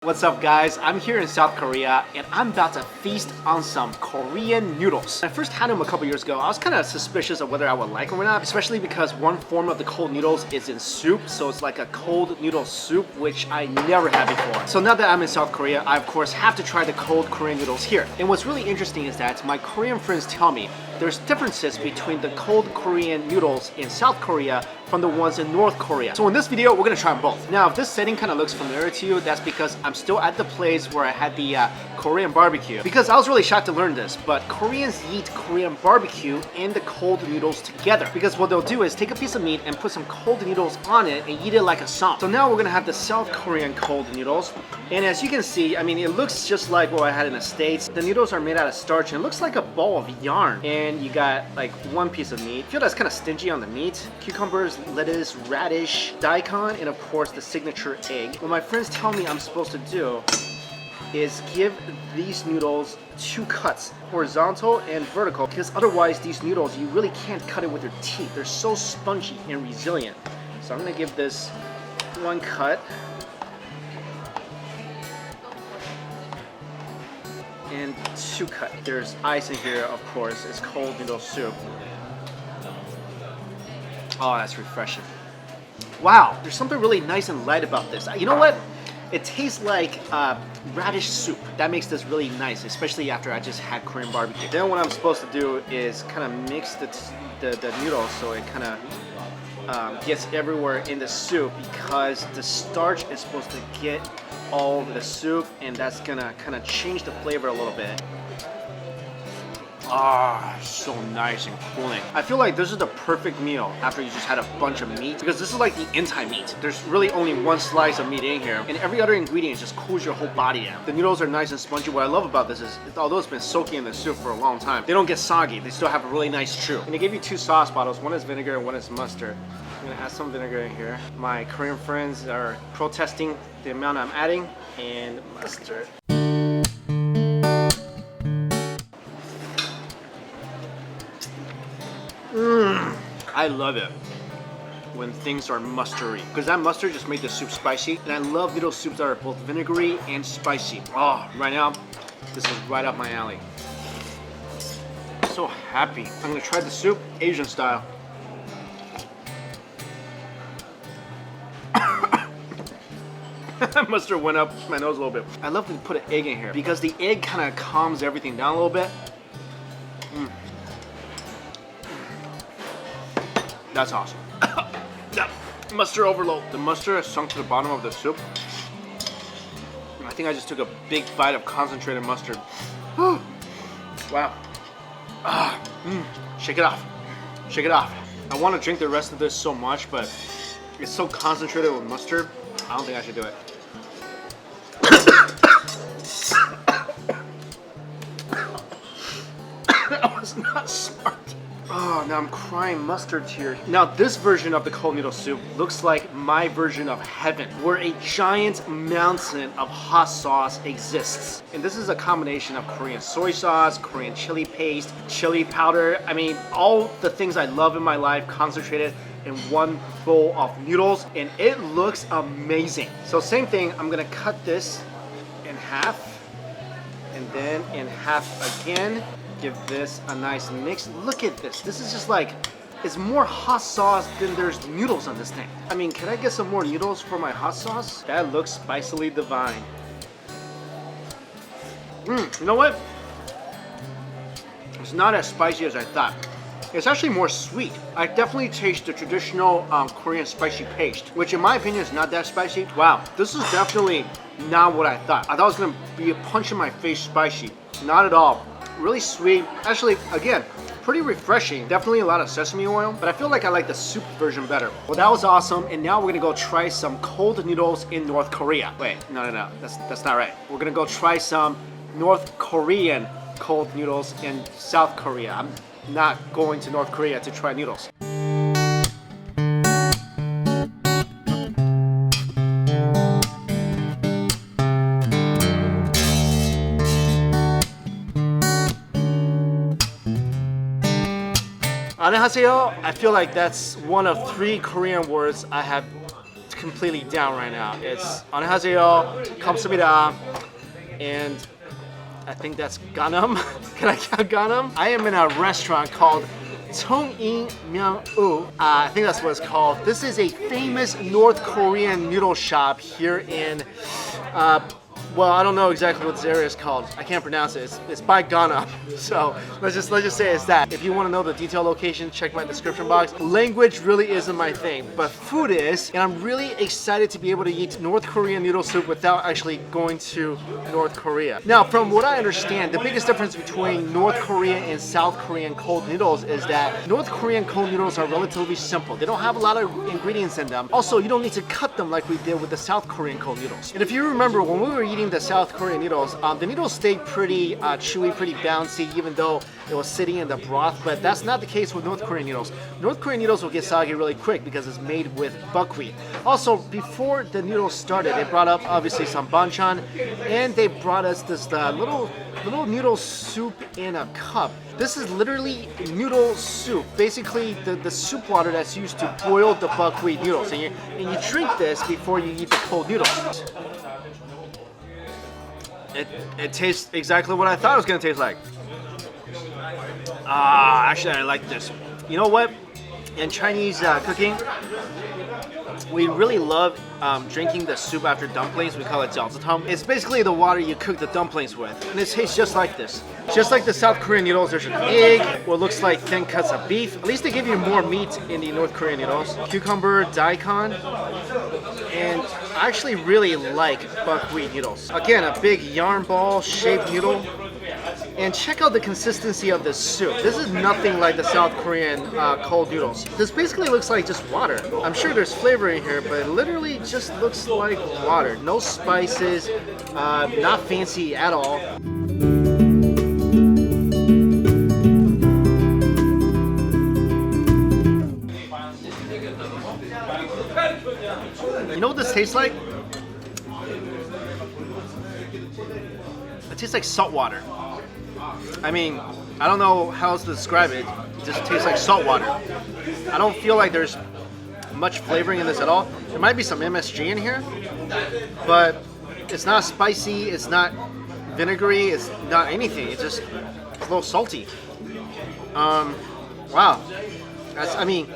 What's up guys, I'm here in South Korea and I'm about to feast on some Korean noodles. When I first had them a couple years ago, I was kind of suspicious of whether I would like them or not, especially because one form of the cold noodles is in soup, so it's like a cold noodle soup, which I never had before. So now that I'm in South Korea, I of course have to try the cold Korean noodles here. And what's really interesting is that my Korean friends tell me there's differences between the cold Korean noodles in South Korea from the ones in North Korea. So in this video, we're gonna try them both. Now, if this setting kind of looks familiar to you, that's because I'm still at the place where I had the Korean barbecue. Because I was really shocked to learn this, but Koreans eat Korean barbecue and the cold noodles together. Because what they'll do is take a piece of meat and put some cold noodles on it and eat it like a song. So now we're gonna have the South Korean cold noodles. And as you can see, I mean, it looks just like what I had in the States. The noodles are made out of starch and it looks like a ball of yarn. And you got like one piece of meat. I feel that's kind of stingy on the meat. Cucumbers, lettuce, radish, daikon, and of course the signature egg. What my friends tell me I'm supposed to do is give these noodles two cuts, horizontal and vertical, because otherwise these noodles, you really can't cut it with your teeth. They're so spongy and resilient. So I'm gonna give this one cut. And two cut. There's ice in here, of course. It's cold noodle soup. Oh, that's refreshing. Wow, there's something really nice and light about this. You know what? It tastes like radish soup. That makes this really nice, especially after I just had Korean barbecue. Then what I'm supposed to do is kind of mix the noodles so it kind of gets everywhere in the soup, because the starch is supposed to get all over the soup, and that's gonna kind of change the flavor a little bit. Ah, so nice and cooling. I feel like this is the perfect meal after you just had a bunch of meat, because this is like the anti-meat. There's really only one slice of meat in here, and every other ingredient just cools your whole body down. The noodles are nice and spongy. What I love about this is, although it's been soaking in the soup for a long time, they don't get soggy. They still have a really nice chew. And they give you two sauce bottles. One is vinegar and one is mustard. I'm gonna add some vinegar in here. My Korean friends are protesting the amount I'm adding, and mustard. I love it when things are mustardy, because that mustard just made the soup spicy, and I love noodle soups that are both vinegary and spicy. Oh, right now, this is right up my alley. So happy. I'm gonna try the soup Asian style. Mustard went up my nose a little bit. I love to put an egg in here because the egg kind of calms everything down a little bit. That's awesome. Mustard overload. The mustard has sunk to the bottom of the soup. I think I just took a big bite of concentrated mustard. Wow. Shake it off. Shake it off. I want to drink the rest of this so much, but it's so concentrated with mustard, I don't think I should do it. That was not smart. Oh, now I'm crying mustard tears. Now this version of the cold noodle soup looks like my version of heaven, where a giant mountain of hot sauce exists. And this is a combination of Korean soy sauce, Korean chili paste, chili powder. I mean, all the things I love in my life concentrated in one bowl of noodles, and it looks amazing. So same thing, I'm gonna cut this in half, and then in half again. Give this a nice mix. Look at this. This is just like, it's more hot sauce than there's noodles on this thing. I mean, can I get some more noodles for my hot sauce? That looks spicily divine. You know what? It's not as spicy as I thought. It's actually more sweet. I definitely taste the traditional Korean spicy paste, which in my opinion is not that spicy. Wow, this is definitely not what I thought. I thought it was gonna be a punch in my face spicy. Not at all. Really sweet. Actually, again, pretty refreshing. Definitely a lot of sesame oil, but I feel like I like the soup version better. Well, that was awesome, and now we're gonna go try some cold noodles in North Korea. Wait, no. That's not right. We're gonna go try some North Korean cold noodles in South Korea. I'm not going to North Korea to try noodles. 안녕하세요. I feel like that's one of 3 Korean words I have completely down right now. It's 안녕하세요, 감사합니다, and I think that's Gangnam. Can I count Gangnam? I am in a restaurant called Jungin Myeonok. I think that's what it's called. This is a famous North Korean noodle shop here in well, I don't know exactly what this area is called. I can't pronounce it. It's by Ghana. So let's just say it's that. If you want to know the detailed location, check my description box. Language really isn't my thing, but food is, and I'm really excited to be able to eat North Korean noodle soup without actually going to North Korea. Now, from what I understand, the biggest difference between North Korean and South Korean cold noodles is that North Korean cold noodles are relatively simple. They don't have a lot of ingredients in them. Also, you don't need to cut them like we did with the South Korean cold noodles. And if you remember, when we were eating the South Korean noodles, the noodles stayed pretty chewy, pretty bouncy, even though it was sitting in the broth, but that's not the case with North Korean noodles. North Korean noodles will get soggy really quick because it's made with buckwheat. Also, before the noodles started, they brought up obviously some banchan, and they brought us this little noodle soup in a cup. This is literally noodle soup, basically the soup water that's used to boil the buckwheat noodles, and you drink this before you eat the cold noodles. It tastes exactly what I thought it was gonna taste like. Actually, I like this. You know what? In Chinese cooking, we really love drinking the soup after dumplings. We call it jiaozitang. It's basically the water you cook the dumplings with, and it tastes just like this. Just like the South Korean noodles, there's an egg, what looks like thin cuts of beef. At least they give you more meat in the North Korean noodles. Cucumber, daikon, and I actually really like buckwheat noodles. Again, a big yarn ball shaped noodle. And check out the consistency of this soup. This is nothing like the South Korean cold noodles. This basically looks like just water. I'm sure there's flavor in here, but it literally just looks like water. No spices, not fancy at all. You know what this tastes like? It tastes like salt water. I mean, I don't know how else to describe it. It just tastes like salt water. I don't feel like there's much flavoring in this at all. There might be some MSG in here, but it's not spicy, it's not vinegary, it's not anything. It's just a little salty. Wow. I mean,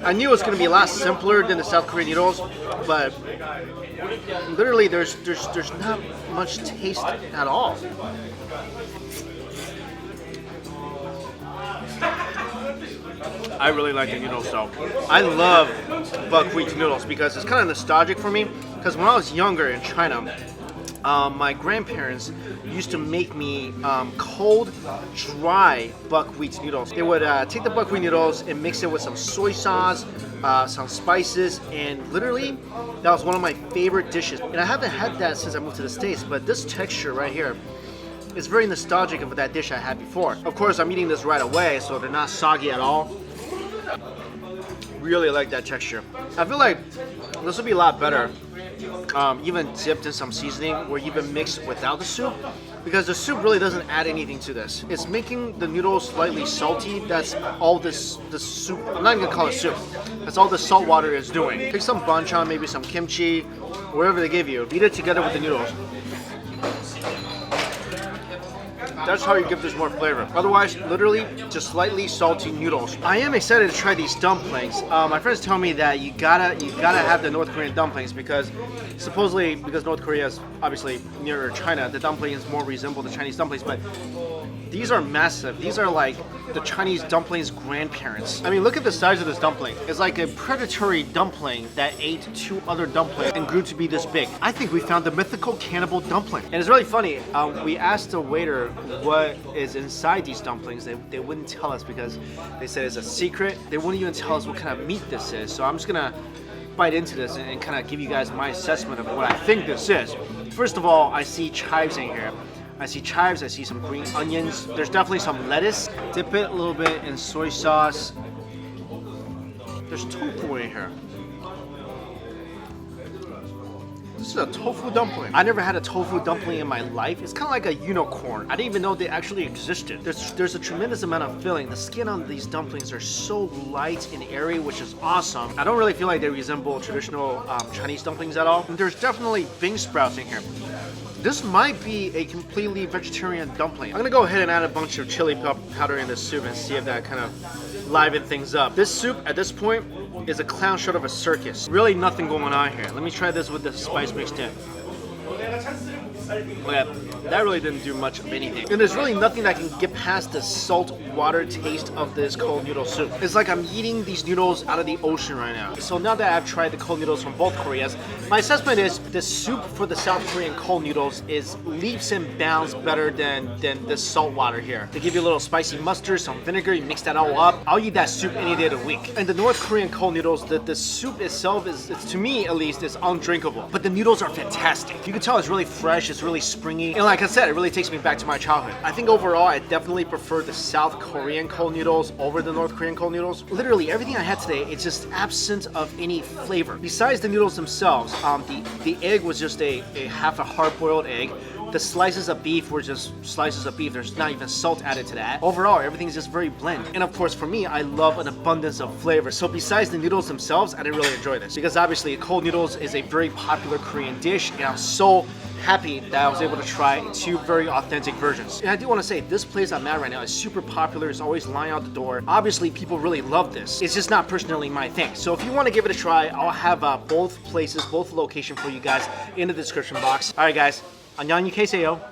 I knew it was going to be a lot simpler than the South Korean noodles, but literally there's not much taste at all. I really like the noodles though. I love buckwheat noodles because it's kind of nostalgic for me, because when I was younger in China, my grandparents used to make me cold, dry buckwheat noodles. They would take the buckwheat noodles and mix it with some soy sauce, some spices, and literally that was one of my favorite dishes. And I haven't had that since I moved to the States, but this texture right here is very nostalgic of that dish I had before. Of course, I'm eating this right away, so they're not soggy at all. Really like that texture. I feel like this would be a lot better even dipped in some seasoning or even mixed without the soup, because the soup really doesn't add anything to this. It's making the noodles slightly salty. That's all the soup, I'm not even gonna call it soup, that's all the salt water is doing. Take some banchan, maybe some kimchi, whatever they give you, eat it together with the noodles. That's how you give this more flavor. Otherwise, literally just slightly salty noodles. I am excited to try these dumplings. My friends tell me that you gotta have the North Korean dumplings because supposedly, because North Korea is obviously nearer China, the dumplings more resemble the Chinese dumplings, but these are massive. These are like the Chinese dumplings' grandparents. I mean, look at the size of this dumpling. It's like a predatory dumpling that ate two other dumplings and grew to be this big. I think we found the mythical cannibal dumpling. And it's really funny. We asked the waiter what is inside these dumplings. They wouldn't tell us because they said it's a secret. They wouldn't even tell us what kind of meat this is. So I'm just gonna bite into this and kind of give you guys my assessment of what I think this is. First of all, I see chives in here. I see chives, I see some green onions. There's definitely some lettuce. Dip it a little bit in soy sauce. There's tofu in here. This is a tofu dumpling. I never had a tofu dumpling in my life. It's kind of like a unicorn. I didn't even know they actually existed. There's a tremendous amount of filling. The skin on these dumplings are so light and airy, which is awesome. I don't really feel like they resemble traditional Chinese dumplings at all. And there's definitely bean sprouts in here. This might be a completely vegetarian dumpling. I'm gonna go ahead and add a bunch of chili powder in this soup and see if that kind of liven things up. This soup at this point is a clown short of a circus. Really nothing going on here. Let me try this with the spice mixed in. Okay, that really didn't do much of anything. And there's really nothing that can get past the salt water taste of this cold noodle soup. It's like I'm eating these noodles out of the ocean right now. So now that I've tried the cold noodles from both Koreas, my assessment is the soup for the South Korean cold noodles is leaps and bounds better than this salt water here. They give you a little spicy mustard, some vinegar, you mix that all up. I'll eat that soup any day of the week. And the North Korean cold noodles, the soup itself is, to me at least, is undrinkable. But the noodles are fantastic. You can tell it's really fresh, it's really springy. And like I said, it really takes me back to my childhood. I think overall, I definitely prefer the South Korean cold noodles over the North Korean cold noodles. Literally everything I had today, it's just absent of any flavor. Besides the noodles themselves, the egg was just a half a hard-boiled egg. The slices of beef were just slices of beef. There's not even salt added to that. Overall, everything's just very bland. And of course, for me, I love an abundance of flavor. So besides the noodles themselves, I didn't really enjoy this. Because obviously, cold noodles is a very popular Korean dish, and I'm so happy that I was able to try two very authentic versions. And I do want to say, this place I'm at right now is super popular. It's always lying out the door. Obviously, people really love this. It's just not personally my thing. So if you want to give it a try, I'll have both places, both location for you guys in the description box. All right, guys. 안녕히 계세요.